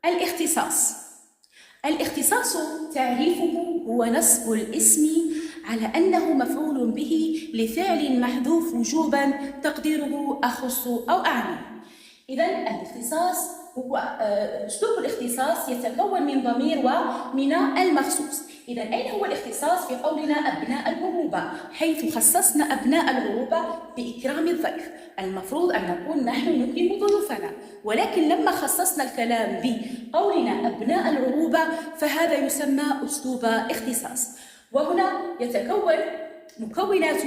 الاختصاص. الاختصاص تعريفه هو نصب الاسم على أنه مفعول به لفعل محذوف وجوبا تقديره أخص أو أعني. إذن الاختصاص هو أسلوب الاختصاص يتكون من ضمير ومن المخصوص. إذن أين هو الاختصاص؟ في قولنا أبناء العروبة، حيث خصصنا أبناء العروبة بإكرام الضيف. المفروض أن نكون نحن نكرم ضيوفنا، ولكن لما خصصنا الكلام بقولنا أبناء العروبة فهذا يسمى أسلوب اختصاص. وهنا يتكون مكونات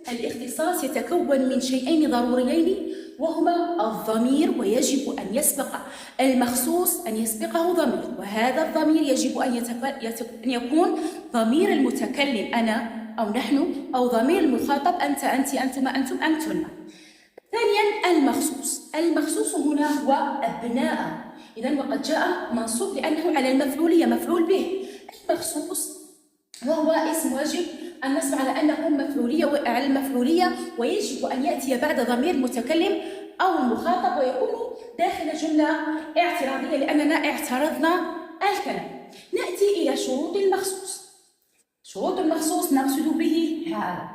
الاختصاص يتكون من شيئين ضروريين، وهما الضمير، ويجب أن يسبق المخصوص أن يسبقه ضمير، وهذا الضمير يجب أن يكون ضمير المتكلم أنا أو نحن، أو ضمير المخاطب أنت أنت أنتما أنتم أنتن. ثانيا المخصوص. المخصوص هنا هو أبناء، إذن وقد جاء منصوب لأنه على المفعولية مفعول به. المخصوص وهو اسم واجب النصب على أنه مفعولية وعلى المفعولية، ويجب أن يأتي بعد ضمير المتكلم أو المخاطب، ويكون داخل جملة اعتراضية لأننا اعترضنا الكلام. نأتي إلى شروط المخصوص. شروط المخصوص نقصد به هذا: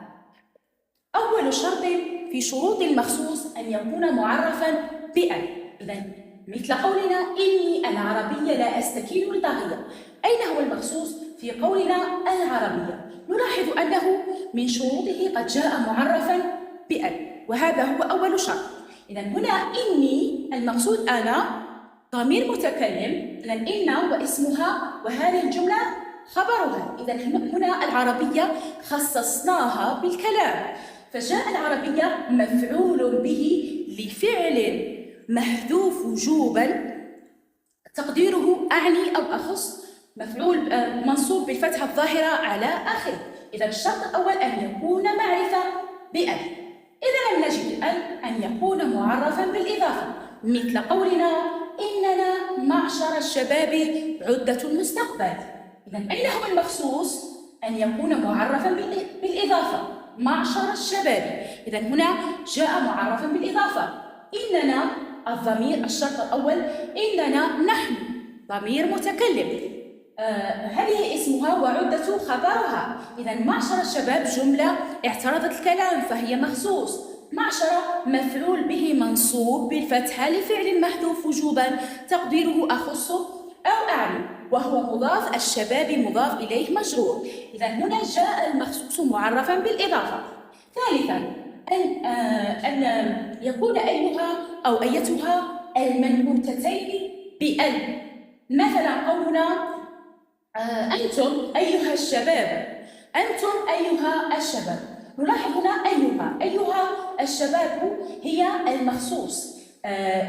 أول شرط في شروط المخصوص أن يكون معرفا بأن. إذن مثل قولنا إني العربية لا أستكين لطاغية. أين هو المخصوص في قولنا العربية؟ نلاحظ أنه من شروطه قد جاء معرفا بأن، وهذا هو أول شرط. إذن هنا إني المقصود أنا ضمير متكلم، إذن إن واسمها وهذه الجملة خبرها. إذن هنا العربية خصصناها بالكلام، فجاء العربية مفعول به لفعل محذوف وجوبا تقديره أعني أو أخص، مفعول منصوب بالفتحة الظاهرة على آخره. إذا الشرط الأول أن يكون معرفة بأن. إذا لم نجد أن يكون معرفا بالإضافة، مثل قولنا إننا معشر الشباب عدة المستقبل. إذا أين هو المخصوص؟ أن يكون معرفا بالإضافة، معشر الشباب. إذا هنا جاء معرفا بالإضافة. إننا الضمير الشرط الأول، إننا نحن ضمير متكلم، هذه اسمها وعدة خبرها. إذا معشر الشباب جملة اعترضت الكلام فهي مخصوص. معشر مفعول به منصوب بالفتحة لفعل محذوف وجوبا تقديره أخص أو أعني، وهو مضاف، الشباب مضاف إليه مجرور. إذا هنا جاء المخصوص معرفا بالإضافة. ثالثا أن يكون أيها أو أيتها المنعوتتين بأن. مثلا قولنا أنتم أيها الشباب، أنتم أيها الشباب. نلاحظ هنا أيها الشباب هي المخصوص.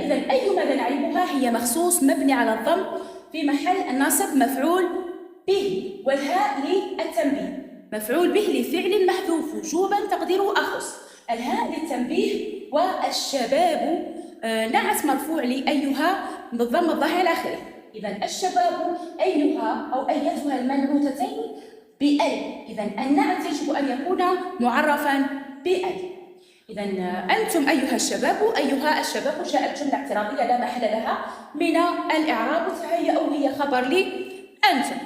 إذا أي ماذا نعرفها؟ هي مخصوص مبني على الضم في محل النصب مفعول به، والهاء للتنبيه، مفعول به لفعل محذوف وجوبا تقديره أخص. الهاء للتنبيه، والشباب نعت مرفوع لأيها بالضم الظاهر على آخره. إذا الشباب أيها أو أيتها المنعوتتين بأي. إذا النعت يجب أن يكون معرفا بأي. إذا أنتم أيها الشباب، أيها الشباب جاءت جملة اعتراضية لا محل لها من الإعراب، فهي أو هي خبر لي أنتم.